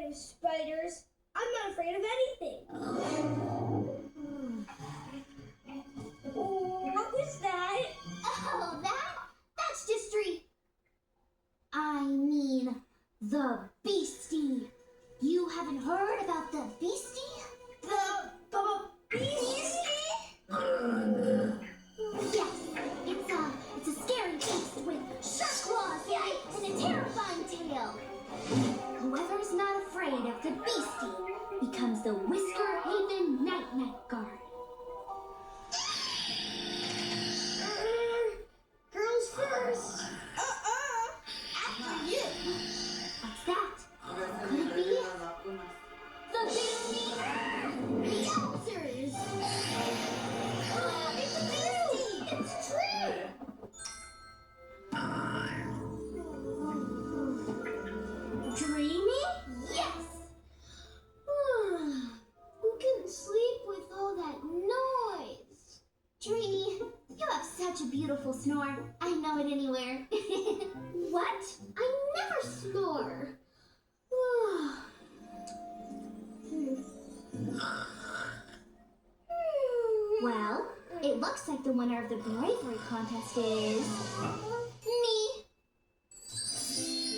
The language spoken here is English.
of spiders. I'm not afraid of anything. What was that? Oh, that's just I mean, the beastie. You haven't heard about the beastie? The beastie? Yes, it's a scary beast with sharp claws and a terrifying tail. Whoever's not afraid of the beastie becomes the Whisker Haven Night Guard. Girls first. After you. What's that? Could it be the beastie? The answers. It's a beastie. It's true. Dreamy? Yes! Who can sleep with all that noise? Dreamy, you have such a beautiful snore. I know it anywhere. What? I never snore. Well, it looks like the winner of the bravery contest is...